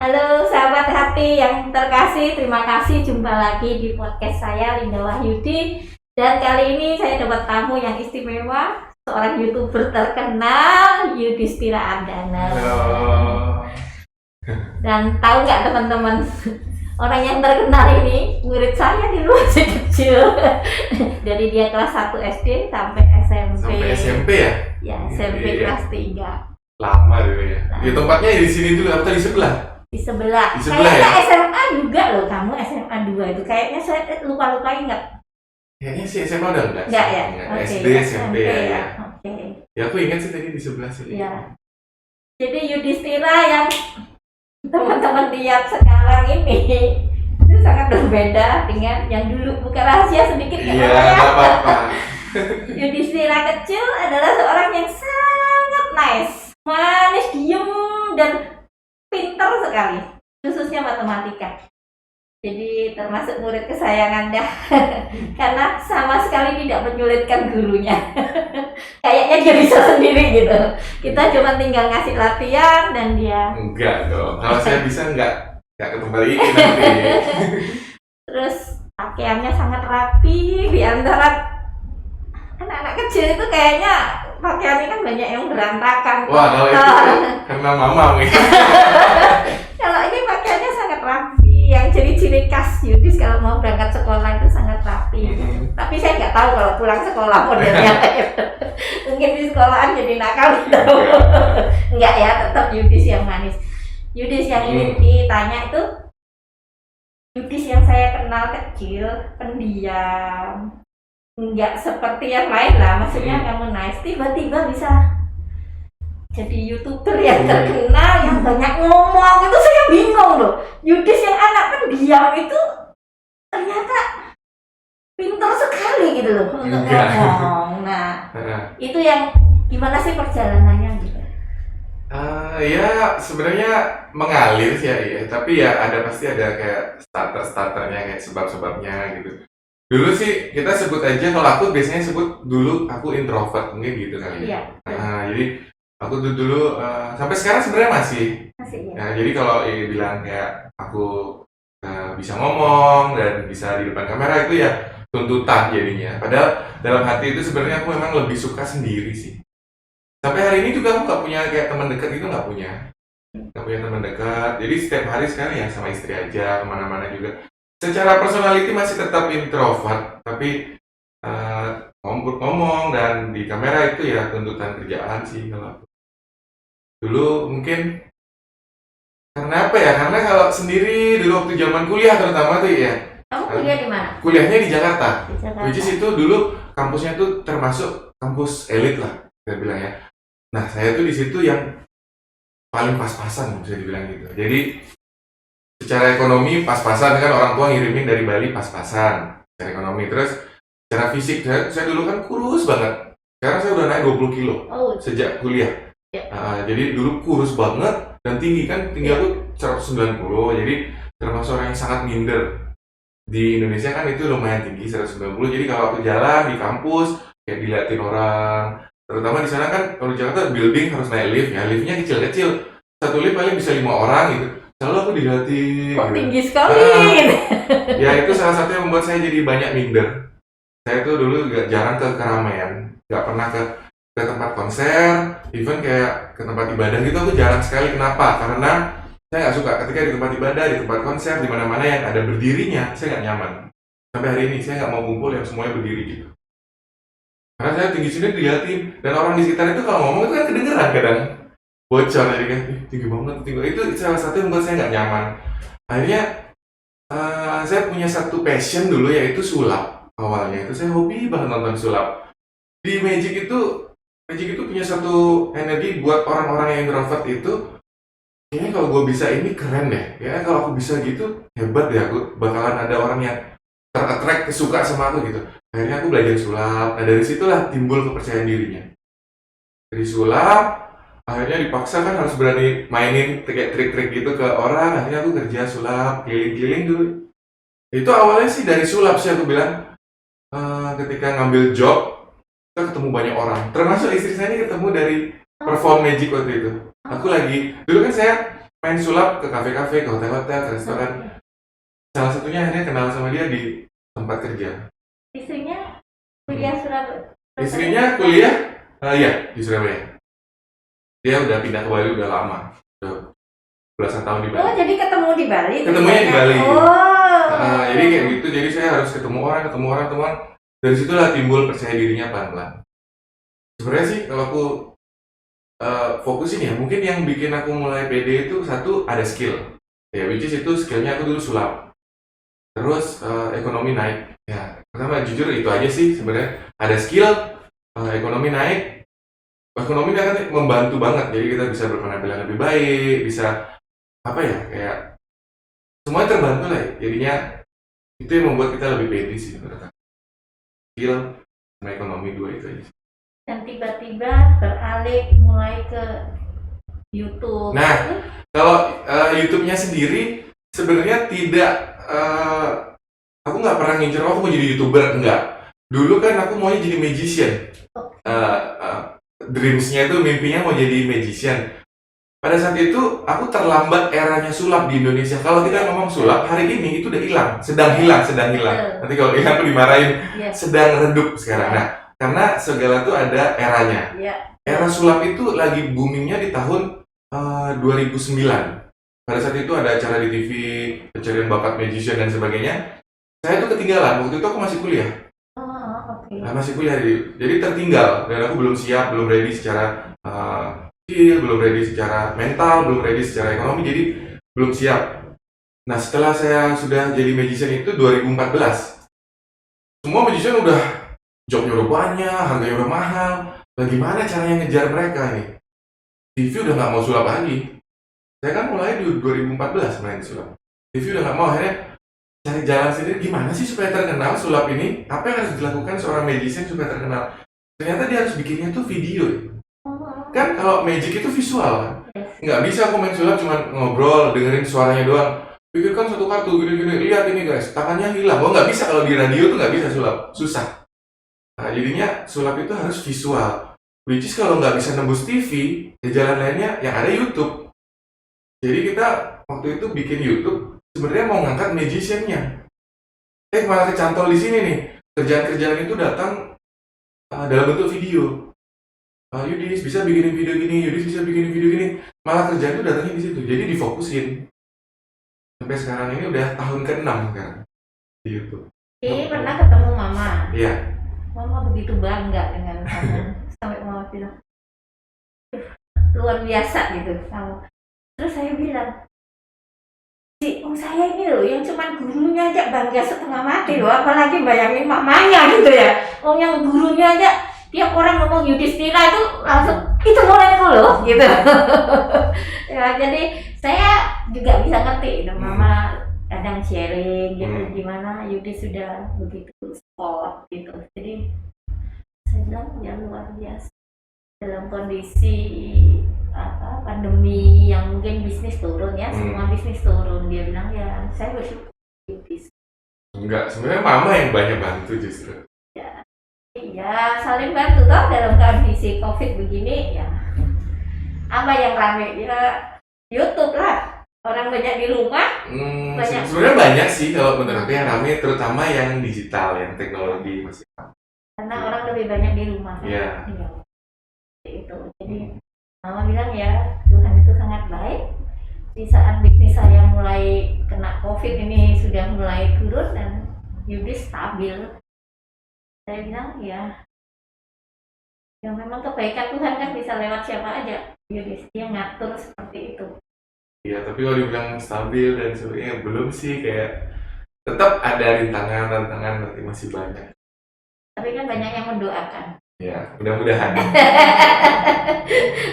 Halo sahabat hati yang terkasih, terima kasih jumpa lagi di podcast saya Linda Wahyudi. Dan kali ini saya dapat tamu yang istimewa, seorang YouTuber terkenal, Yudhistira Ardana. Halo. Dan tahu nggak teman-teman, orang yang terkenal ini murid saya di luar kecil. Dari dia kelas 1 SD sampai SMP. Sampai SMP ya? Ya, SMP Iya. kelas 3. Lama dulu ya. Ya tempatnya di sini dulu atau di sebelah? Di sebelah. Di sebelah Kayaknya ya? SMA juga loh, kamu SMA 2 itu. Kayaknya saya lupa-lupain nggak? Kayaknya sih SMA udah enggak? Enggak ya? Oke, SD, SMP ya. Oke. Ya aku ingat sih tadi di sebelah sini. Ya. Jadi Yudhistira yang teman-teman lihat sekarang ini itu sangat berbeda dengan yang dulu. Bukan rahasia sedikit nggak Iya, apa-apa ya? nggak apa-apa. Yudhistira kecil adalah seorang yang sangat nice, manis, diem, dan pintar sekali, khususnya matematika. Jadi termasuk murid kesayangan dah, karena sama sekali tidak menyulitkan gurunya. Kayaknya dia bisa sendiri gitu. Kita cuma tinggal ngasih latihan dan dia. Enggak dong. Kalau saya bisa enggak ketembaliin nanti. Terus pakaiannya sangat rapi, di antara anak-anak kecil itu kayaknya pakaiannya kan banyak yang berantakan. Wah, kalau itu karena mama nih. Kalau ini pakaiannya sangat rapi, yang ciri-ciri khas Yudhis kalau mau berangkat sekolah itu sangat rapi. Tapi saya nggak tahu kalau pulang sekolah modelnya. Mungkin di sekolahan jadi nakal gitu. Enggak ya, tetap Yudhis yang manis. Yudhis yang ini ditanya itu Yudhis yang saya kenal kecil, pendiam, nggak seperti yang lain lah. Maksudnya kamu nice, tiba-tiba bisa jadi YouTuber yang terkenal, yang banyak ngomong. Itu saya bingung loh. Yudhis yang anak pendiam itu ternyata pintar sekali gitu loh untuk ngomong. Nah, itu yang gimana sih perjalanannya gitu? Ya sebenarnya mengalir sih ya, tapi ya pasti ada kayak starternya kayak sebab-sebabnya gitu. Dulu sih kita sebut aja, kalau aku biasanya sebut dulu aku introvert mungkin gitu kali ya. Jadi aku tuh dulu sampai sekarang sebenarnya masih ya. Nah, jadi kalau bilang kayak aku bisa ngomong dan bisa di depan kamera itu ya tuntutan jadinya. Padahal dalam hati itu sebenarnya aku memang lebih suka sendiri sih. Sampai hari ini juga aku nggak punya kayak teman dekat itu, nggak punya teman dekat. Jadi setiap hari sekarang ya sama istri aja, kemana-mana juga. Secara personality masih tetap introvert, tapi ngomong dan di kamera itu ya tuntutan kerjaan sih kalau aku. Dulu mungkin karena apa ya? Karena kalau sendiri dulu waktu zaman kuliah terutama tuh ya. Kamu kuliah di mana? Kuliahnya di Jakarta. Di Jakarta. Which is itu dulu kampusnya tuh termasuk kampus elit lah, saya bilang ya. Nah, saya tuh di situ yang paling pas-pasan bisa dibilang gitu. Jadi secara ekonomi pas-pasan, kan orang tua ngirimin dari Bali pas-pasan secara ekonomi. Terus secara fisik saya dulu kan kurus banget. Sekarang saya udah naik 20 kilo sejak kuliah. Jadi dulu kurus banget dan tinggi kan, tinggi aku 190. Jadi termasuk orang yang sangat minder. Di Indonesia kan itu lumayan tinggi 190. Jadi kalau aku jalan di kampus kayak diliatin orang. Terutama di sana kan kalau di Jakarta building harus naik lift ya, liftnya kecil-kecil. Satu lift paling bisa 5 orang gitu. Selalu aku diliatin. Kok tinggi sekali? Ya itu salah satu yang membuat saya jadi banyak minder. Saya tuh dulu jarang ke keramaian, nggak pernah ke tempat konser, even kayak ke tempat ibadah gitu aku jarang sekali. Kenapa? Karena saya nggak suka ketika di tempat ibadah, di tempat konser, di mana-mana yang ada berdirinya, saya nggak nyaman. Sampai hari ini saya nggak mau kumpul yang semuanya berdiri gitu. Karena saya tinggi sini dilihatin, dan orang di sekitar itu kalau ngomong itu kan kedengeran kadang bocor, jadi kan tinggi banget, tinggi. Itu salah satu yang membuat saya nggak nyaman. Akhirnya saya punya satu passion dulu, yaitu sulap. Awalnya itu saya hobi banget nonton sulap. Di Magic itu punya satu energi buat orang-orang yang introvert itu. Kayaknya kalau gue bisa ini keren deh. Kayaknya kalau aku bisa gitu hebat deh, aku bakalan ada orang yang ter-attract, suka sama aku gitu. Akhirnya aku belajar sulap. Nah dari situlah timbul kepercayaan dirinya. Dari sulap, akhirnya dipaksa kan harus berani mainin kayak trik-trik gitu ke orang. Akhirnya aku kerja sulap, keliling-keliling dulu. Itu awalnya sih dari sulap sih aku bilang. Ketika ngambil job, kita ketemu banyak orang. Termasuk istri saya ini ketemu dari perform Magic waktu itu. Aku lagi, dulu kan saya main sulap ke kafe-kafe, ke hotel-hotel, ke restoran. Salah satunya akhirnya kenal sama dia di tempat kerja. Istrinya kuliah Surabaya. Istrinya kuliah, iya di Surabaya. Dia udah pindah ke Bali udah lama, udah belasan tahun di Bali. Oh, jadi ketemu di Bali? Ketemunya di Bali. Oh. Jadi kayak gitu, jadi saya harus ketemu orang. Dari situlah timbul percaya dirinya pelan-pelan. Sebenarnya sih kalau aku fokusin ya, mungkin yang bikin aku mulai pede itu satu ada skill. Ya, which is itu skillnya aku dulu sulap. Terus ekonomi naik. Ya, pertama jujur itu aja sih sebenarnya. Ada skill, ekonomi naik. Ekonomi kan membantu banget. Jadi kita bisa berpenampilan lebih baik, bisa apa ya, kayak semuanya terbantu lah. Jadinya itu yang membuat kita lebih pede sih menurut aku. Skill sama ekonomi dua itu aja. Dan tiba-tiba beralih mulai ke YouTube. Nah, kalau YouTube-nya sendiri sebenarnya tidak, aku nggak pernah ngincer aku mau jadi YouTuber, enggak. Dulu kan aku maunya jadi magician. Dreams-nya itu mimpinya mau jadi magician. Pada saat itu aku terlambat eranya sulap di Indonesia. Kalau kita ngomong sulap hari ini itu udah hilang, sedang hilang. Nanti kalau hilang aku dimarahin. Sedang redup sekarang. Nah, karena segala tuh ada eranya. Era sulap itu lagi boomingnya di tahun 2009. Pada saat itu ada acara di TV, pencarian bakat magician dan sebagainya. Saya tuh ketinggalan, waktu itu aku masih kuliah. Masih kuliah, jadi tertinggal. Dan aku belum siap, belum ready secara skill, belum ready secara mental, belum ready secara ekonomi, jadi belum siap. Nah, setelah saya sudah jadi magician itu 2014. Semua magician udah jobnya udah banyak, harganya udah mahal. Bagaimana caranya ngejar mereka nih? TV udah nggak mau sulap lagi. Saya kan mulai di 2014 main sulap. TV udah nggak mau, akhirnya cari jalan sendiri. Gimana sih supaya terkenal sulap ini? Apa yang harus dilakukan seorang magician supaya terkenal? Ternyata dia harus bikinnya tuh video. Kan kalau magic itu visual kan? Nggak bisa aku main sulap cuma ngobrol, dengerin suaranya doang. Pikirkan satu kartu, gini-gini, lihat ini guys, tangannya hilang. Oh nggak bisa, kalau di radio tuh nggak bisa sulap, susah. Nah, jadinya sulap itu harus visual. Which is kalau nggak bisa nembus TV, ya jalan lainnya yang ada YouTube. Jadi kita waktu itu bikin YouTube, sebenarnya mau ngangkat magician-nya. Malah kecantol di sini nih. Kerjaan-kerjaan itu datang dalam bentuk video. Yudis bisa bikinin video gini, Yudis bisa bikinin video gini. Malah kerjaan itu datangnya di situ. Jadi difokusin. Sampai sekarang ini udah tahun ke-6 sekarang di YouTube. Ini pernah ketemu Mama. Iya. Mama begitu bangga dengan kamu. Sampai Mama bilang, luar biasa gitu kamu. Terus saya bilang, saya ini loh yang cuman gurunya aja bangga setengah mati loh, apalagi bayangin mamanya gitu ya. Yang gurunya aja tiap orang ngomong Yudhistira itu langsung itu muridku loh gitu. Ya, jadi saya juga bisa ngerti itu Mama kadang sharing gitu gimana Yudhis sudah begitu sport gitu. Jadi saya bilang ya luar biasa dalam kondisi pandemi yang mungkin bisnis turun ya, semua bisnis turun. Dia bilang ya saya bersyukur Yudhis. Enggak, sebenarnya Mama yang banyak bantu justru. Ya saling bantu toh dalam kondisi COVID begini ya. Apa yang rame ya YouTube lah, orang banyak di rumah. Sebenarnya banyak sih kalau menurut aku yang rame, terutama yang digital, yang teknologi masih. Karena orang lebih banyak di rumah. Iya. Itu. Jadi Mama bilang ya Tuhan itu sangat baik. Di saat bisnis saya mulai kena COVID ini sudah mulai turun dan Yudhis stabil. Saya bilang ya memang kebaikan Tuhan kan bisa lewat siapa aja. Yudhis dia ngatur seperti itu. Iya, tapi kalau dibilang stabil dan sebagainya belum sih, kayak tetap ada rintangan nanti masih banyak. Tapi kan banyak yang mendoakan. Ya, mudah-mudahan.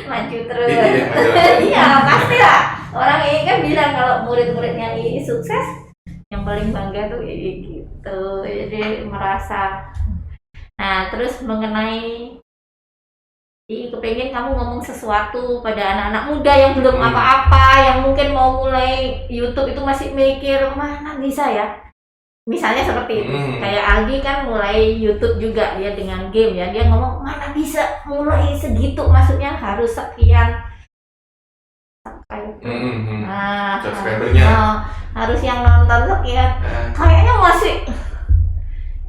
Maju terus. Iya, pasti lah. Orang ini kan bilang kalau murid-muridnya ini sukses, yang paling bangga tuh gitu. Jadi merasa. Nah, terus mengenai kepengen kamu ngomong sesuatu pada anak-anak muda yang belum apa-apa, yang mungkin mau mulai YouTube itu masih mikir mana bisa ya. Misalnya seperti itu, kayak Aldi kan mulai YouTube juga dia dengan game ya, dia ngomong mana bisa mulai segitu, maksudnya harus sekian subscribe. Mm-hmm. Nah, subscribernya harus yang nonton sekian. Kayaknya masih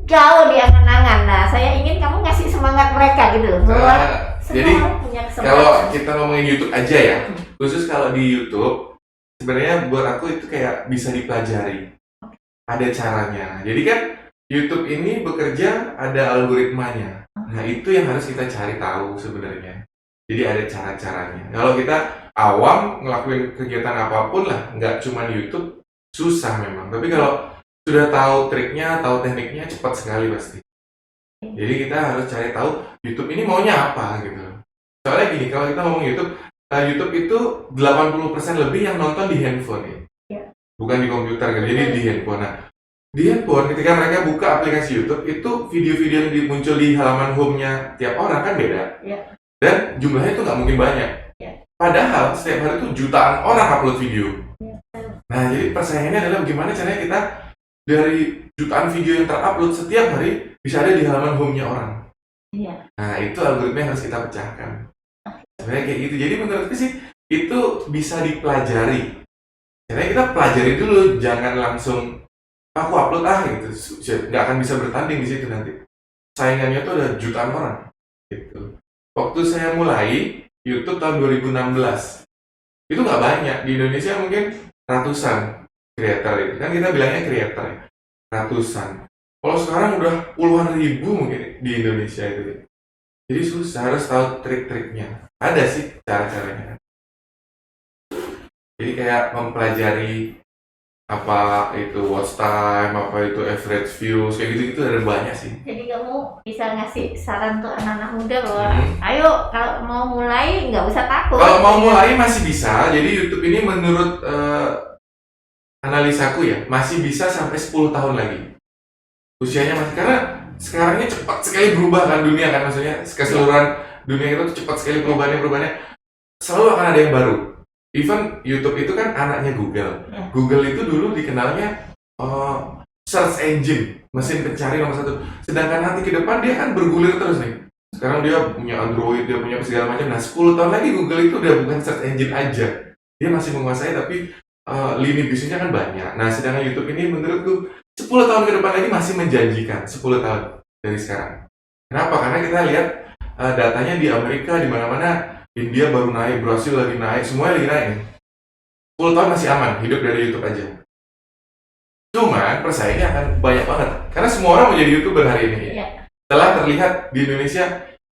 jauh di angan-angan. Nah, saya ingin kamu ngasih semangat mereka gitu loh. Bahwa jadi punya kalau kita ngomongin YouTube aja ya, khusus kalau di YouTube, sebenarnya buat aku itu kayak bisa dipelajari. Ada caranya. Jadi kan YouTube ini bekerja ada algoritmanya. Nah, itu yang harus kita cari tahu sebenarnya. Jadi ada cara-caranya. Kalau kita awam ngelakuin kegiatan apapun lah, nggak cuma di YouTube, susah memang. Tapi kalau sudah tahu triknya, tahu tekniknya, cepat sekali pasti. Jadi kita harus cari tahu YouTube ini maunya apa gitu. Soalnya gini, kalau kita ngomong YouTube, YouTube itu 80% lebih yang nonton di handphone ya. Bukan di komputer gitu. Jadi di handphone. Nah, di handphone ketika mereka buka aplikasi YouTube, itu video-video yang muncul di halaman home-nya tiap orang kan beda. Dan jumlahnya itu nggak mungkin banyak. Padahal setiap hari itu jutaan orang upload video. Nah, jadi persaingannya adalah bagaimana caranya kita dari jutaan video yang terupload setiap hari bisa ada di halaman home-nya orang. Nah, itu algoritma yang harus kita pecahkan. Sebenarnya kayak gitu. Jadi menurutku sih itu bisa dipelajari. Caranya kita pelajari dulu, jangan langsung aku upload gitu. Nggak akan bisa bertanding di situ nanti. Saingannya tuh ada jutaan orang. Gitu. Waktu saya mulai YouTube tahun 2016, itu nggak banyak. Di Indonesia mungkin ratusan creator itu. Kan kita bilangnya creator ya. Ratusan. Kalau sekarang udah puluhan ribu mungkin di Indonesia itu. Jadi susah, harus tahu trik-triknya. Ada sih cara-caranya. Jadi kayak mempelajari apa itu watch time, apa itu average views, kayak gitu-gitu ada banyak sih. Jadi kamu bisa ngasih saran untuk anak-anak muda bahwa ayo kalau mau mulai nggak usah takut. Kalau mau mulai masih bisa. Jadi YouTube ini menurut analisaku ya masih bisa sampai 10 tahun lagi. Usianya masih, karena sekarangnya cepat sekali berubah kan dunia kan, maksudnya keseluruhan dunia itu cepat sekali perubahannya selalu akan ada yang baru. Even YouTube itu kan anaknya Google. Google itu dulu dikenalnya search engine, mesin pencari nomor 1. Sedangkan nanti ke depan dia kan bergulir terus nih. Sekarang dia punya Android, dia punya segala macam. Nah 10 tahun lagi Google itu udah bukan search engine aja, dia masih menguasai tapi lini bisnisnya kan banyak. Nah sedangkan YouTube ini menurutku 10 tahun ke depan lagi masih menjanjikan. 10 tahun dari sekarang. Kenapa? Karena kita lihat datanya di Amerika, di mana-mana. India baru naik, Brasil lagi naik, semuanya lagi naik. 10 tahun masih aman hidup dari YouTube aja. Cuman persaingannya akan banyak banget. Karena semua orang mau jadi YouTuber hari ini. Setelah terlihat di Indonesia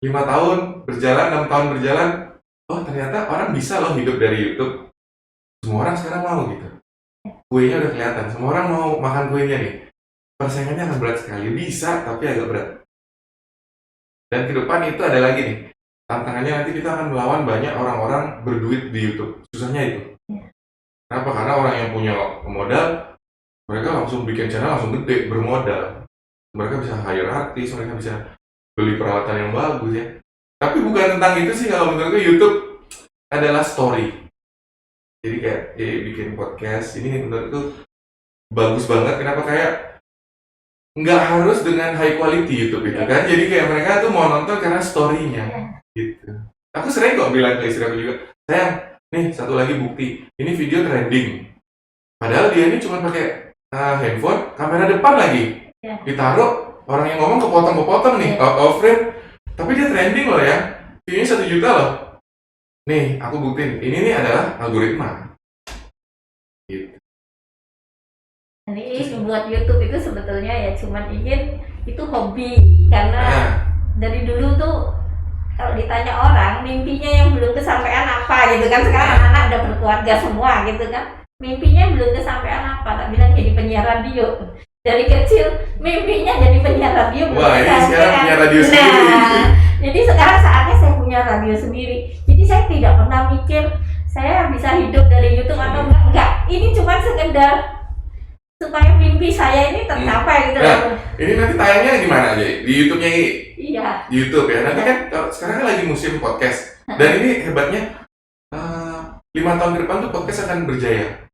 5 tahun berjalan, 6 tahun berjalan, oh ternyata orang bisa loh hidup dari YouTube. Semua orang sekarang mau gitu. Kuenya udah kelihatan, semua orang mau makan kuenya nih. Persaingannya akan berat sekali, bisa tapi agak berat. Dan ke depan itu ada lagi nih, tantangannya nanti kita akan melawan banyak orang-orang berduit di YouTube. Susahnya itu. Kenapa? Karena orang yang punya modal, mereka langsung bikin channel langsung gede, bermodal. Mereka bisa hire artis, mereka bisa beli peralatan yang bagus ya. Tapi bukan tentang itu sih, kalau menurutku YouTube adalah story. Jadi kayak bikin podcast ini menurutku bagus banget. Kenapa? Kayak nggak harus dengan high quality YouTube itu kan. Jadi kayak mereka tuh mau nonton karena story-nya gitu. Aku sering kok bilang ke istri aku juga, sayang, nih satu lagi bukti, ini video trending. Padahal dia ini cuma pakai handphone, kamera depan lagi. Ditaruh, orang yang ngomong kepotong-kepotong nih, out of frame. Tapi dia trending loh ya, view-nya 1 juta loh. Nih, aku buktiin, ini nih adalah algoritma. Gitu. Jadi membuat YouTube itu sebetulnya ya cuman ingin itu hobi. Karena dari dulu tuh kalau ditanya orang, mimpinya yang belum kesampaian apa gitu kan. Sekarang anak-anak udah berkeluarga semua gitu kan. Mimpinya belum kesampaian apa, tak bilang jadi penyiar radio. Dari kecil mimpinya jadi penyiar radio. Wah, ini sekarang punya radio sendiri. Jadi sekarang saatnya saya punya radio sendiri. Jadi saya tidak pernah mikir saya bisa hidup dari YouTube atau enggak. Ini cuma sekedar supaya mimpi saya ini tercapai gitu. Nah, ini nanti tayangnya di mana aja? Di YouTube-nya ini? Iya. Di YouTube ya. Nanti kan sekarang kan lagi musim podcast. Dan ini hebatnya 5 tahun ke depan tuh podcast akan berjaya.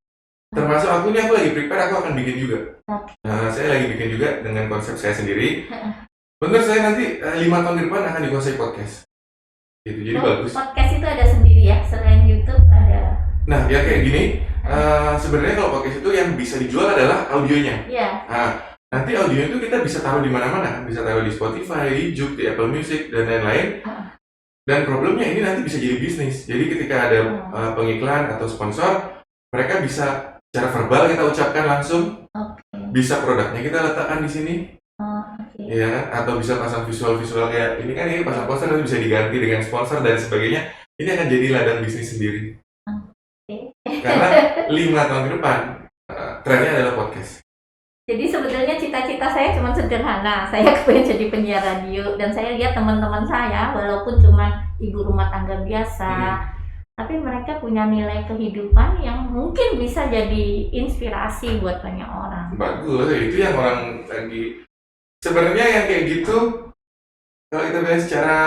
Termasuk aku lagi prepare, aku akan bikin juga. Nah, saya lagi bikin juga dengan konsep saya sendiri. Menurut saya nanti 5 tahun ke depan akan dikuasai podcast. Gitu, jadi bagus. Podcast itu ada sendiri ya, selain YouTube ada. Nah, ya kayak gini, sebenarnya kalau podcast itu yang bisa dijual adalah audionya. Iya. Nah, nanti audio itu kita bisa taruh di mana-mana, bisa taruh di Spotify, di YouTube, di Apple Music, dan lain-lain. Dan problemnya ini nanti bisa jadi bisnis. Jadi ketika ada pengiklan atau sponsor, mereka bisa secara verbal kita ucapkan langsung, bisa produknya kita letakkan di sini, ya kan? Atau bisa pasang visual-visual kayak ini kan, ini pasang poster nanti bisa diganti dengan sponsor dan sebagainya. Ini akan jadi ladang bisnis sendiri. Karena 5 tahun ke depan trennya adalah podcast. Jadi sebetulnya cita-cita saya cuma sederhana. Saya pengen jadi penyiar radio dan saya lihat teman-teman saya walaupun cuma ibu rumah tangga biasa, tapi mereka punya nilai kehidupan yang mungkin bisa jadi inspirasi buat banyak orang. Bagus, itu yang orang lagi. Sebenarnya yang kayak gitu, kalau kita bilang secara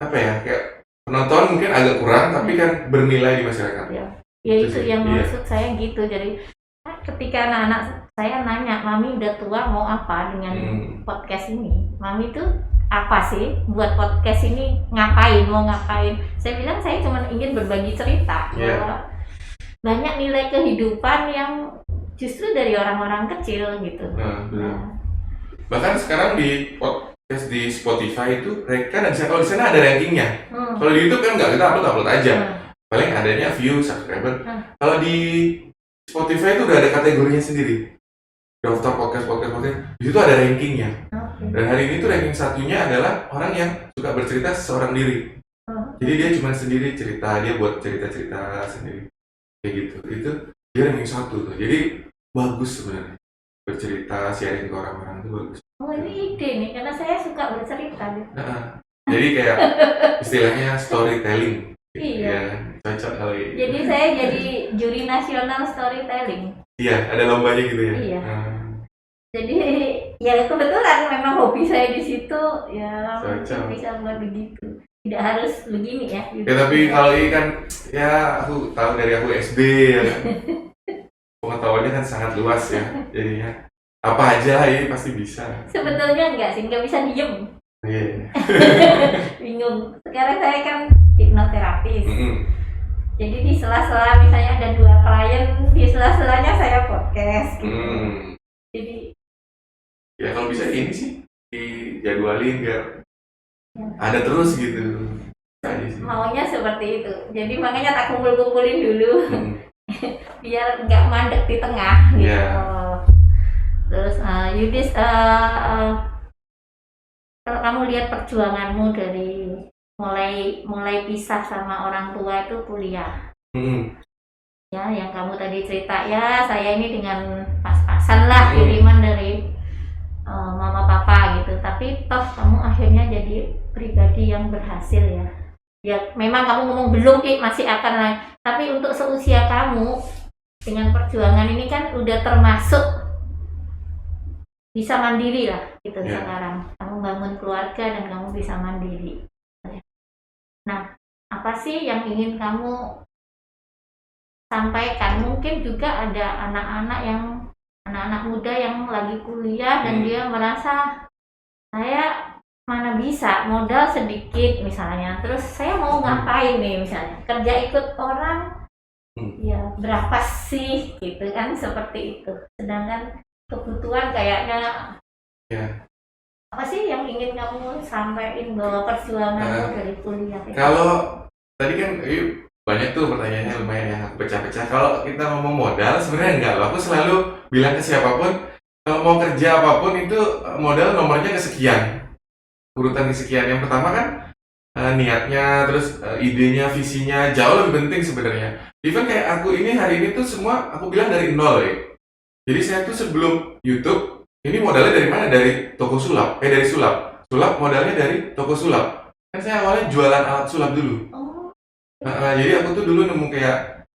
apa ya, kayak penonton mungkin agak kurang, tapi kan bernilai di masyarakat. Ya itu yang maksud saya gitu. Jadi ketika anak-anak saya nanya, Mami udah tua mau apa dengan podcast ini? Mami tuh apa sih buat podcast ini, ngapain, mau ngapain? Saya bilang saya cuma ingin berbagi cerita bahwa banyak nilai kehidupan yang justru dari orang-orang kecil gitu. Bahkan sekarang di podcast di Spotify itu mereka dan kalau di sana ada rankingnya. Kalau di YouTube kan nggak, kita upload aja. Paling adanya view, subscriber. Kalau di Spotify itu udah ada kategorinya sendiri. Daftar podcast. Di situ ada rankingnya. Dan hari ini tuh ranking satunya adalah orang yang suka bercerita seorang diri. Jadi dia cuma sendiri cerita, dia buat cerita-cerita sendiri. Kayak gitu. Itu dia ranking 1 tuh. Jadi bagus sebenarnya. Bercerita, sharing ke orang-orang itu bagus. Oh, ini ide nih, karena saya suka bercerita. Jadi kayak istilahnya storytelling. Iya. Cocok kali. Jadi saya jadi juri nasional storytelling. Iya, ada lombanya gitu ya. Iya. Jadi ya kebetulan memang hobi saya di situ ya, mungkin bisa buat begitu. Tidak harus begini ya. Ya tapi kalau ini kan ya aku tahu dari aku SD ya kan. Pengetahuannya kan sangat luas ya. Jadinya apa aja ini pasti bisa. Sebetulnya enggak sih, nggak bisa diem. Iya. Bingung. Sekarang saya kan hipnoterapis. Jadi di sela-sela misalnya ada 2 klien, di sela-selanya saya podcast. Jadi ya kalau bisa ini sih dijadwalin biar ada terus gitu. Maunya seperti itu. Jadi makanya tak kumpul-kumpulin dulu. Biar nggak mandek di tengah gitu. Terus Yudis, kalau kamu lihat perjuanganmu dari mulai pisah sama orang tua itu kuliah, ya yang kamu tadi cerita ya, saya ini dengan pas-pasan lah kiriman dari mama papa gitu, tapi toh kamu akhirnya jadi pribadi yang berhasil ya. Ya memang kamu ngomong belum masih akan naik, tapi untuk seusia kamu dengan perjuangan ini kan udah termasuk bisa mandiri lah gitu. Sekarang kamu bangun keluarga dan kamu bisa mandiri. Nah, apa sih yang ingin kamu sampaikan? Mungkin juga ada anak-anak muda yang lagi kuliah dan dia merasa saya mana bisa, modal sedikit misalnya, terus saya mau ngapain nih misalnya, kerja ikut orang, ya berapa sih gitu kan, seperti itu. Sedangkan kebutuhan kayaknya apa sih yang ingin kamu sampaikan bahwa perjuanganmu dari kuliah? Kalau tadi kan banyak tuh pertanyaannya lumayan ya, pecah-pecah. Kalau kita ngomong modal sebenarnya enggak loh. Aku selalu bilang ke siapapun, kalau mau kerja apapun itu modal nomornya kesekian, urutan kesekian. Yang pertama kan niatnya, terus idenya, visinya jauh lebih penting sebenarnya. Even kayak aku ini hari ini tuh semua aku bilang dari nol ya. Jadi saya tuh sebelum YouTube ini modalnya dari mana? Dari toko sulap, dari sulap. Sulap modalnya dari toko sulap. Kan saya awalnya jualan alat sulap dulu. Jadi aku tuh dulu nemu kayak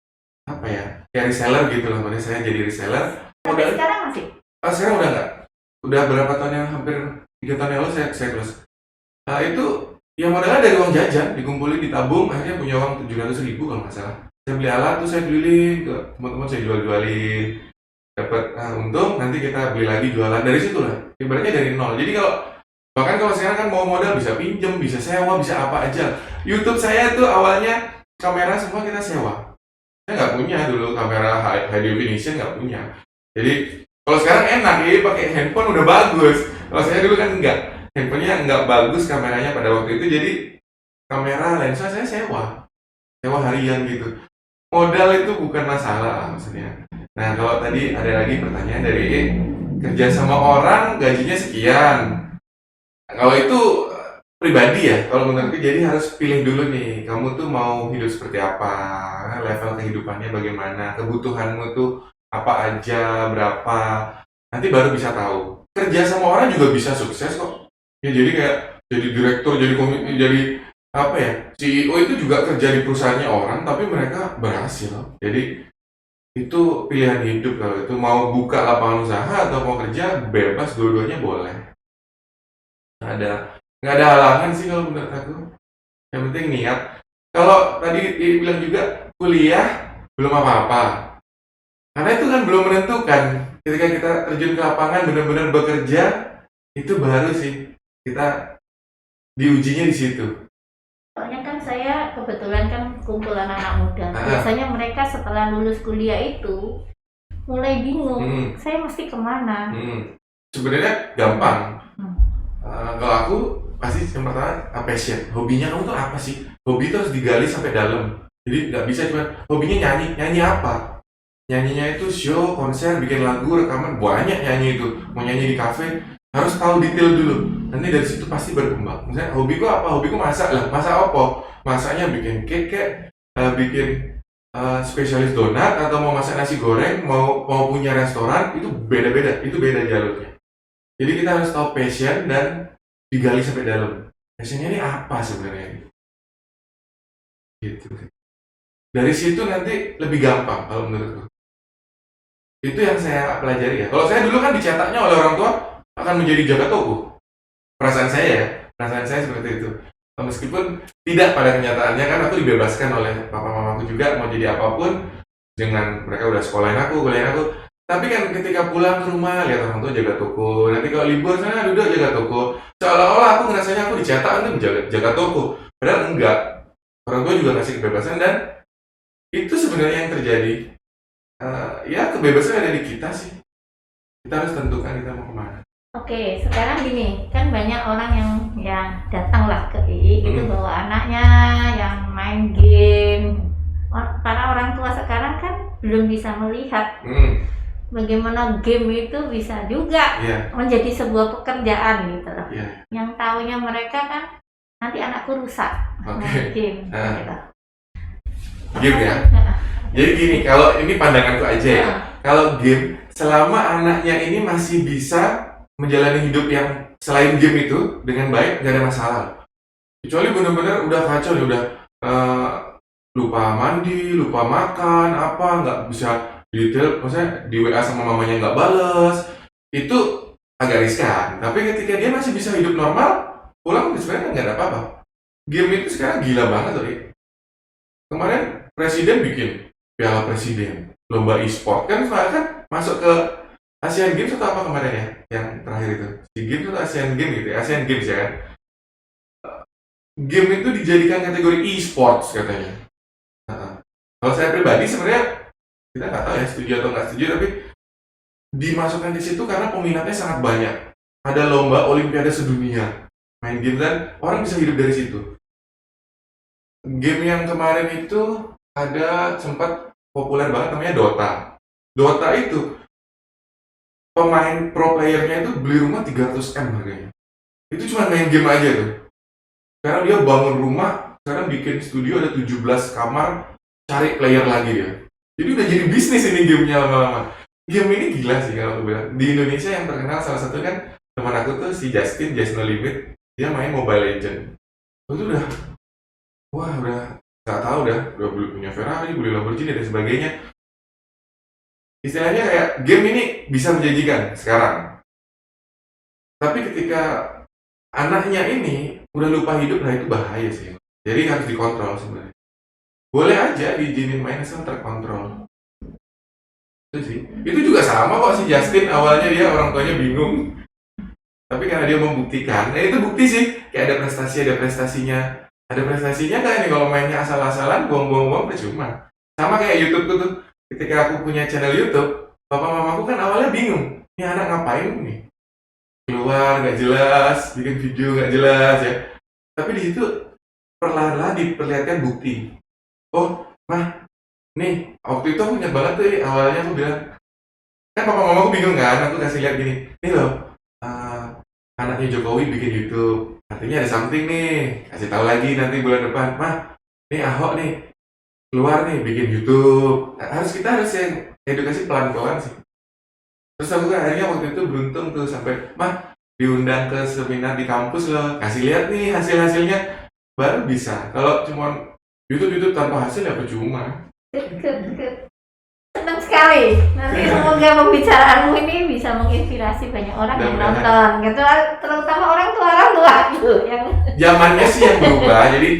apa ya? Kayak reseller gitu loh. Makanya saya jadi reseller. Modalnya sekarang masih? Sekarang udah enggak. Udah berapa tahun yang hampir 3 tahun yang lalu saya close. Itu ya modalnya dari uang jajan, dikumpulin, ditabung, akhirnya punya uang 700.000 kalau nggak salah. Saya beli alat tuh, saya keliling ke teman-teman, saya jual-jualin. Dapat untung, nanti kita beli lagi jualan, dari situ lah. Ibaratnya dari nol. Jadi bahkan kalau sekarang kan mau modal bisa pinjem, bisa sewa, bisa apa aja. YouTube saya tuh awalnya kamera semua kita sewa. Saya nggak punya dulu kamera high definition, nggak punya. Jadi kalau sekarang enak ya pakai handphone udah bagus. Kalau saya dulu kan enggak, handphonenya nggak bagus kameranya pada waktu itu. Jadi kamera lensa saya sewa harian gitu. Modal itu bukan masalah maksudnya. Nah kalau tadi ada lagi pertanyaan dari kerja sama orang gajinya sekian. Kalau itu pribadi ya, kalau menurutku jadi harus pilih dulu nih, kamu tuh mau hidup seperti apa, level kehidupannya bagaimana, kebutuhanmu tuh apa aja, berapa, nanti baru bisa tahu. Kerja sama orang juga bisa sukses kok. Ya jadi kayak jadi direktur, jadi apa ya, CEO itu juga kerja di perusahaannya orang, tapi mereka berhasil. Jadi itu pilihan hidup kalau itu mau buka lapangan usaha atau mau kerja bebas dua-duanya boleh. Nggak ada halangan sih kalau menurut aku. Yang penting niat. Kalau tadi bilang juga kuliah belum apa-apa. Karena itu kan belum menentukan. Ketika kita terjun ke lapangan benar-benar bekerja, itu baru sih kita diujinya di situ. Soalnya kan saya kebetulan kan kumpulan anak muda. Biasanya mereka setelah lulus kuliah itu mulai bingung, saya mesti kemana? Sebenarnya gampang. Kalau aku pasti yang pertama passion. Hobinya kamu tuh apa sih? Hobi itu harus digali sampai dalam. Jadi nggak bisa cuma hobinya nyanyi apa? Nyanyinya itu show, konser, bikin lagu, rekaman, banyak nyanyi itu. Mau nyanyi di kafe harus tahu detail dulu. Nanti dari situ pasti berkembang. Misalnya hobiku apa? Hobiku masak lah. Masak apa? Masaknya bikin cake, bikin spesialis donat atau mau masak nasi goreng, mau punya restoran, itu beda-beda. Itu beda jalurnya. Jadi kita harus tahu passion dan digali sampai dalam. Passionnya ini apa sebenarnya? Gitu. Dari situ nanti lebih gampang kalau menurutku. Itu yang saya pelajari ya. Kalau saya dulu kan dicetaknya oleh orang tua akan menjadi jaga toko. Perasaan saya seperti itu. Meskipun tidak pada kenyataannya kan aku dibebaskan oleh papa mamaku juga mau jadi apapun dengan mereka udah sekolahin aku, kuliahin aku. Tapi kan ketika pulang ke rumah lihat orang tua jaga toko. Nanti kalau libur sana duduk jaga toko. Seolah-olah aku ngerasanya aku dicetak untuk jaga toko. Padahal enggak. Orang tua juga ngasih kebebasan dan itu sebenarnya yang terjadi. Ya kebebasan ada di kita sih. Kita harus tentukan kita mau kemana. Oke, sekarang gini, kan banyak orang yang datanglah ke II itu bawa anaknya yang main game. Para orang tua sekarang kan belum bisa melihat bagaimana game itu bisa juga menjadi sebuah pekerjaan gitu loh. Yang taunya mereka kan nanti anakku rusak main game. Gitu. Game ya. Jadi gini, kalau ini pandanganku aja ya. Kalau game, selama anaknya ini masih bisa menjalani hidup yang selain game itu dengan baik, nggak ada masalah. Kecuali benar-benar udah kacau nih, udah lupa mandi, lupa makan, apa nggak bisa detail, maksudnya di WA sama mamanya nggak bales, itu agak riskan. Tapi ketika dia masih bisa hidup normal, pulang sebenarnya nggak ada apa-apa. Game itu sekarang gila banget loh. Kemarin presiden bikin Piala Presiden, lomba e-sport kan masuk ke Asian Games atau apa kemarin ya? Yang terakhir itu SEA Games atau Asian Games gitu ya? Asian Games ya kan? Game itu dijadikan kategori e-sports katanya. Kalau saya pribadi sebenarnya kita nggak tahu ya setuju atau nggak setuju, tapi dimasukkan di situ karena peminatnya sangat banyak. Ada lomba olimpiade sedunia main game dan orang bisa hidup dari situ. Game yang kemarin itu ada sempat populer banget namanya Dota. Dota itu pemain pro playernya itu beli rumah 300M harganya. Itu cuma main game aja tuh. Sekarang dia bangun rumah, sekarang bikin studio ada 17 kamar, cari player lagi ya. Jadi udah jadi bisnis ini gamenya lama-lama. Game ini gila sih kalau aku bilang. Di Indonesia yang terkenal salah satu kan teman aku tuh si Justin, Just No Limit. Dia main Mobile Legends. Itu udah, wah udah nggak tahu udah beli punya Ferrari, beli Lamborghini dan sebagainya. Istilahnya kayak game ini bisa menjanjikan sekarang. Tapi ketika anaknya ini udah lupa hidup, nah itu bahaya sih. Jadi harus dikontrol sebenarnya. Boleh aja diizinin main asal terkontrol. Itu sih. Itu juga sama kok si Justin, awalnya dia orang tuanya bingung. Tapi karena dia membuktikan, nah itu bukti sih. Kayak ada prestasi, ada prestasinya. Ada prestasinya kan ini kalau mainnya asal-asalan, buang-buang percuma. Sama kayak YouTube tuh, ketika aku punya channel YouTube, papa mamaku kan awalnya bingung, ini anak ngapain nih? Keluar nggak jelas, bikin video nggak jelas ya. Tapi di situ perlahan-lahan diperlihatkan bukti. Oh, mah, nih waktu itu aku ingat banget tuh awalnya aku bilang, kan papa mamaku bingung kan, aku kasih lihat gini, nih loh, anaknya Jokowi bikin YouTube, artinya ada something nih, kasih tahu lagi nanti bulan depan, mah, nih Ahok nih keluar nih bikin YouTube, kita harus yang edukasi pelan-pelan sih. Terus aku kan akhirnya waktu itu beruntung tuh sampai, mah, diundang ke seminar di kampus loh, kasih lihat nih hasil-hasilnya, baru bisa. Kalau cuma YouTube tanpa hasil ya percuma. Good. Senang sekali. Nanti semoga pembicaraanmu ini bisa menginspirasi banyak orang yang nonton. Gitu, terutama orang tua tuh yang zamannya sih yang berubah. Jadi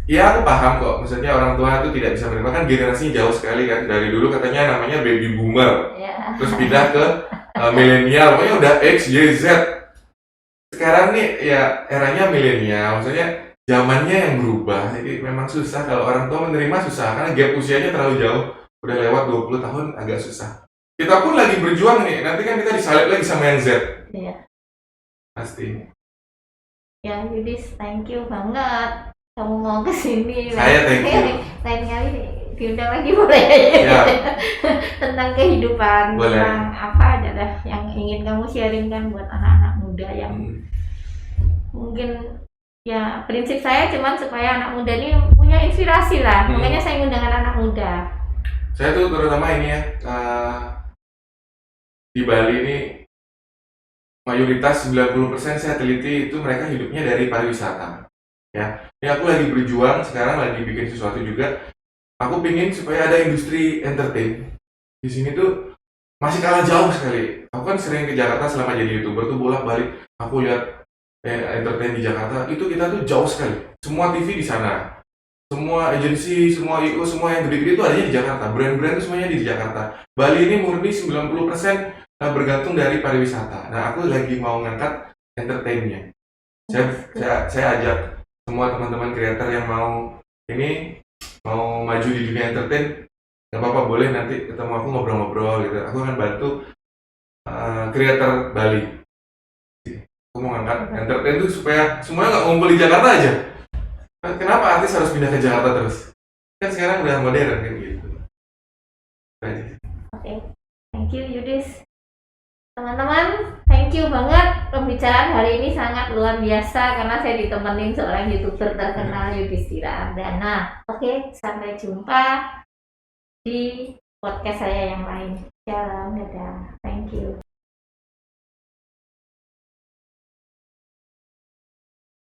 ya aku paham kok. Maksudnya orang tua itu tidak bisa menerima, kan generasinya jauh sekali kan. Dari dulu katanya namanya baby boomer, terus pindah ke milenial, pokoknya udah X, Y, Z. Sekarang nih ya eranya milenial, maksudnya zamannya yang berubah. Jadi memang susah kalau orang tua menerima, susah karena gap usianya terlalu jauh. Udah lewat 20 tahun agak susah. Kita pun lagi berjuang nih, nanti kan kita disalib lagi sama yang Z. Iya. Pasti. Ya Yudis, thank you banget kamu mau kesini. Saya thank you. Lain kali diundang lagi boleh. Ya. Tentang kehidupan, boleh. tentang apa aja dah yang ingin kamu sharingkan buat anak-anak muda yang mungkin ya prinsip saya cuman supaya anak muda ini punya inspirasi lah. Makanya saya ngundang anak muda. Saya tuh terutama ini ya, di Bali ini mayoritas 90% saya teliti itu mereka hidupnya dari pariwisata. Ya, ini aku lagi berjuang sekarang, lagi bikin sesuatu juga. Aku pingin supaya ada industri entertain. Di sini tuh masih kalah jauh sekali. Aku kan sering ke Jakarta selama jadi YouTuber tuh bolak-balik. Aku lihat entertain di Jakarta, itu kita tuh jauh sekali. Semua TV di sana. Semua agensi, semua IO, semua yang gede-gede itu adanya di Jakarta. Brand-brand itu semuanya di Jakarta. Bali ini murni 90% bergantung dari pariwisata. Nah, aku lagi mau ngangkat entertainnya. Saya ajak semua teman-teman kreator yang mau maju di dunia entertain, nggak apa-apa, boleh nanti ketemu aku ngobrol-ngobrol gitu. Aku akan bantu kreator Bali. Aku mau ngangkat entertain itu supaya semuanya nggak ngumpul di Jakarta aja. Kenapa artis harus pindah ke Jakarta terus? Kan sekarang udah modern kan gitu. Oke. Thank you Yudis. Teman-teman, thank you banget. Pembicaraan hari ini sangat luar biasa karena saya ditemenin seorang YouTuber terkenal Yudhistira Ardana. Oke, sampai jumpa di podcast saya yang lain. Shalom, dadah.